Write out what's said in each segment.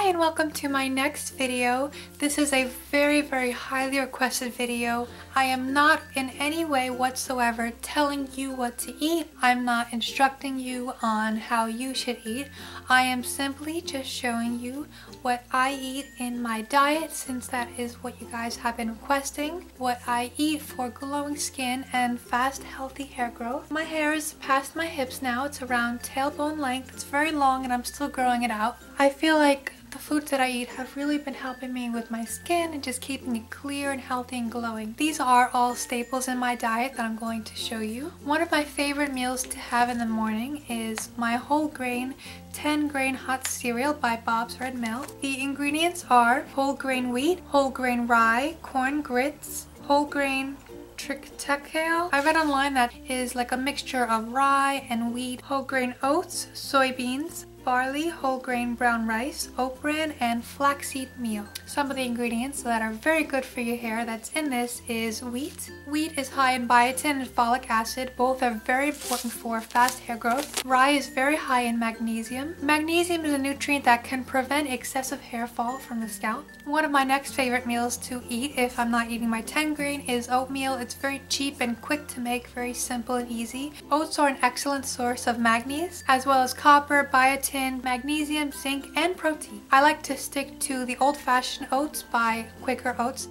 and welcome to my next video. This is a very highly requested video. I am not in any way whatsoever telling you what to eat. I'm not instructing you on how you should eat. I am simply just showing you what I eat in my diet, since that is what you guys have been requesting. What I eat for glowing skin and fast, healthy hair growth. My hair is past my hips now. It's around tailbone length. It's very long and I'm still growing it out. I feel like the foods that I eat have really been helping me with my skin and just keeping it clear and healthy and glowing. These are all staples in my diet that I'm going to show you. One of my favorite meals to have in the morning is my whole grain 10-grain hot cereal by Bob's Red Mill. The ingredients are whole grain wheat, whole grain rye, corn grits, whole grain triticale. I read online that is like a mixture of rye and wheat, whole grain oats, soybeans, barley, whole grain brown rice, oat bran, and flaxseed meal. Some of the ingredients that are very good for your hair that's in this is wheat. Wheat is high in biotin and folic acid. Both are very important for fast hair growth. Rye is very high in magnesium. Magnesium is a nutrient that can prevent excessive hair fall from the scalp. One of my next favorite meals to eat if I'm not eating my 10 grain is oatmeal. It's very cheap and quick to make, very simple and easy. Oats are an excellent source of manganese, as well as copper, biotin, magnesium, zinc, and protein. I like to stick to the old-fashioned oats by Quaker Oats.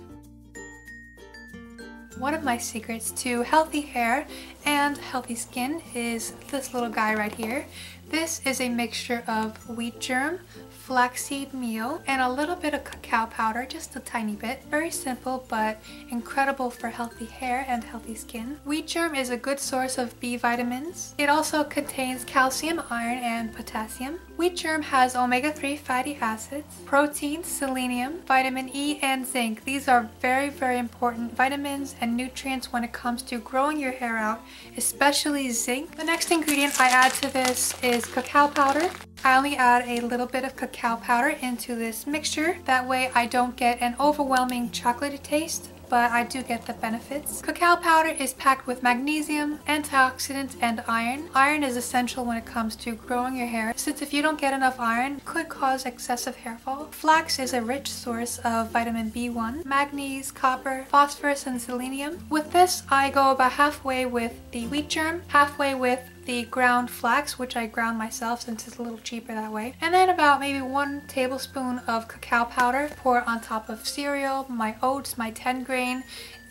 One of my secrets to healthy hair and healthy skin is this little guy right here. This is a mixture of wheat germ, flaxseed meal, and a little bit of cacao powder, just a tiny bit. Very simple but incredible for healthy hair and healthy skin. Wheat germ is a good source of B vitamins. It also contains calcium, iron, and potassium. Wheat germ has omega-3 fatty acids, protein, selenium, vitamin E, and zinc. These are very important vitamins and nutrients when it comes to growing your hair out, especially zinc. The next ingredient I add to this is cacao powder. I only add a little bit of cacao powder into this mixture. That way I don't get an overwhelming chocolatey taste, but I do get the benefits. Cacao powder is packed with magnesium, antioxidants, and iron. Iron is essential when it comes to growing your hair, since if you don't get enough iron, it could cause excessive hair fall. Flax is a rich source of vitamin B1, manganese, copper, phosphorus, and selenium. With this, I go about halfway with the wheat germ, halfway with the ground flax, which I ground myself since it's a little cheaper that way, and then about maybe 1 tablespoon of cacao powder. Pour it on top of cereal, my oats, my 10 grain.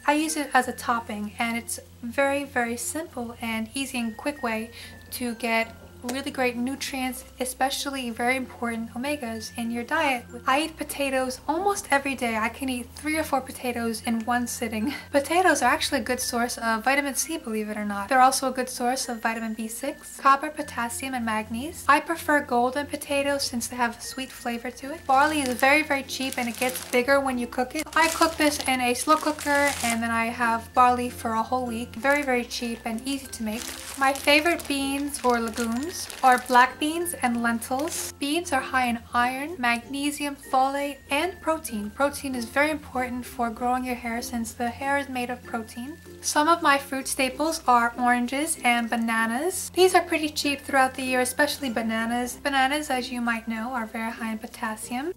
I use it as a topping, and it's very simple and easy and quick way to get really great nutrients, especially very important omegas in your diet. I eat potatoes almost every day. I can eat 3 or 4 potatoes in one sitting. Potatoes are actually a good source of vitamin C, believe it or not. They're also a good source of vitamin B6, copper, potassium, and manganese. I prefer golden potatoes since they have a sweet flavor to it. Barley is very cheap and it gets bigger when you cook it. I cook this in a slow cooker and then I have barley for a whole week. Very cheap and easy to make. My favorite beans or legumes are black beans and lentils. Beans are high in iron, magnesium, folate, and protein. Protein is very important for growing your hair since the hair is made of protein. Some of my fruit staples are oranges and bananas. These are pretty cheap throughout the year, especially bananas. Bananas, as you might know, are very high in potassium.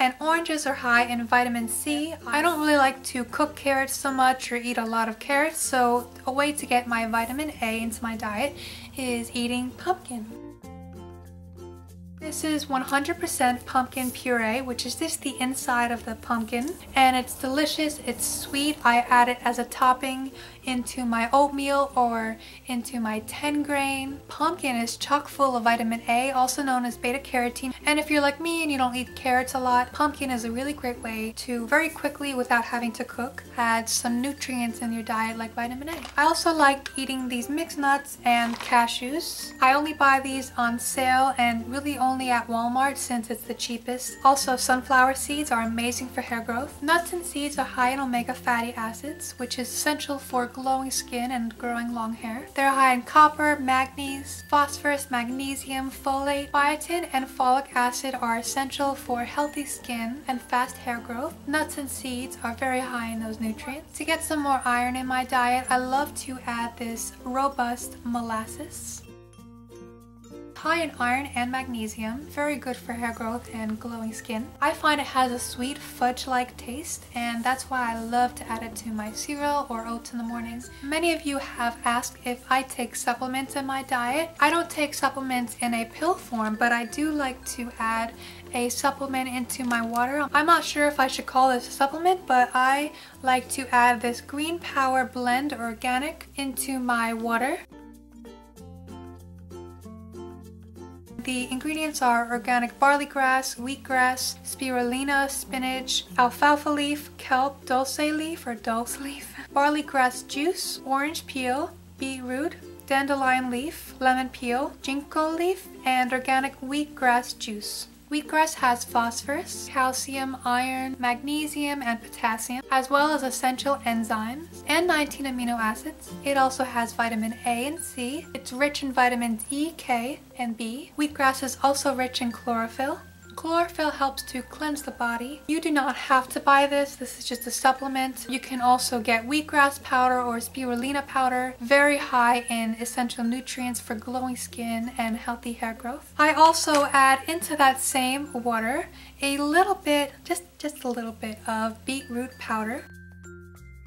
And oranges are high in vitamin C. I don't really like to cook carrots so much or eat a lot of carrots, so a way to get my vitamin A into my diet is eating pumpkin. This is 100% pumpkin puree, which is just the inside of the pumpkin, and it's delicious, it's sweet. I add it as a topping into my oatmeal or into my 10 grain. Pumpkin is chock full of vitamin A, also known as beta carotene, and if you're like me and you don't eat carrots a lot, pumpkin is a really great way to very quickly, without having to cook, add some nutrients in your diet like vitamin A. I also like eating these mixed nuts and cashews. I only buy these on sale and really only at Walmart since it's the cheapest. Also, sunflower seeds are amazing for hair growth. Nuts and seeds are high in omega fatty acids, which is essential for glowing skin and growing long hair. They're high in copper, manganese, phosphorus, magnesium, folate, biotin, and folic acid are essential for healthy skin and fast hair growth. Nuts and seeds are very high in those nutrients. To get some more iron in my diet, I love to add this robust molasses. high in iron and magnesium, very good for hair growth and glowing skin. I find it has a sweet fudge-like taste, and that's why I love to add it to my cereal or oats in the mornings. Many of you have asked if I take supplements in my diet. I don't take supplements in a pill form, but I do like to add a supplement into my water. I'm not sure if I should call this a supplement, but I like to add this Green Power Blend Organic into my water. The ingredients are organic barley grass, wheatgrass, spirulina, spinach, alfalfa leaf, kelp, dulce leaf or dulse leaf, barley grass juice, orange peel, beetroot, dandelion leaf, lemon peel, ginkgo leaf, and organic wheatgrass juice. Wheatgrass has phosphorus, calcium, iron, magnesium, and potassium, as well as essential enzymes and 19 amino acids. It also has vitamin A and C. It's rich in vitamins E, K, and B. Wheatgrass is also rich in chlorophyll. Chlorophyll helps to cleanse the body. You do not have to buy this. This is just a supplement. You can also get wheatgrass powder or spirulina powder, very high in essential nutrients for glowing skin and healthy hair growth. I also add into that same water a little bit, just a little bit of beetroot powder.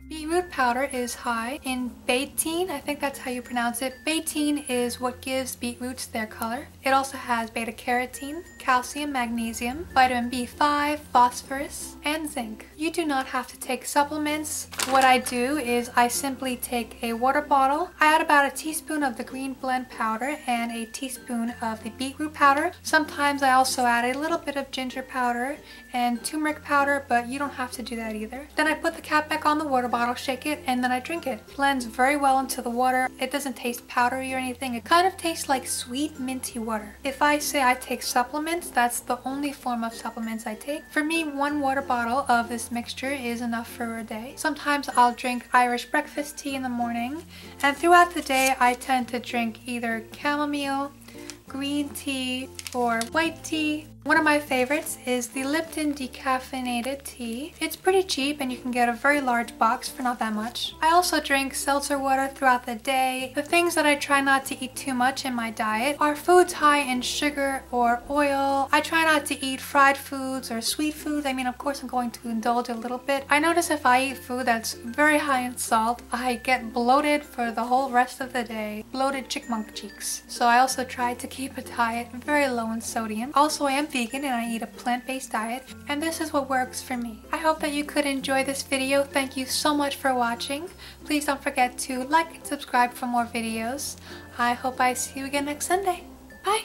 Beetroot powder is high in betaine, I think that's how you pronounce it. Betaine is what gives beetroots their color. It also has beta-carotene, calcium, magnesium, vitamin B5, phosphorus, and zinc. You do not have to take supplements. What I do is I simply take a water bottle. I add about a teaspoon of the green blend powder and a teaspoon of the beetroot powder. Sometimes I also add a little bit of ginger powder and turmeric powder, but you don't have to do that either. Then I put the cap back on the water bottle, shake it, and then I drink it. Blends very well into the water. It doesn't taste powdery or anything. It kind of tastes like sweet minty water. If I say I take supplements, that's the only form of supplements I take. For me, one water bottle of this mixture is enough for a day. Sometimes I'll drink Irish breakfast tea in the morning, and throughout the day I tend to drink either chamomile, green tea, or white tea. One of my favorites is the Lipton decaffeinated tea. It's pretty cheap and you can get a very large box for not that much. I also drink seltzer water throughout the day. The things that I try not to eat too much in my diet are foods high in sugar or oil. I try not to eat fried foods or sweet foods. I mean, of course I'm going to indulge a little bit. I notice if I eat food that's very high in salt, I get bloated for the whole rest of the day. Bloated chickmunk cheeks. So I also try to keep a diet very low in sodium. Also, I am vegan and I eat a plant-based diet, and this is what works for me. I hope that you could enjoy this video. Thank you so much for watching. Please don't forget to like and subscribe for more videos. I hope I see you again next Sunday. Bye!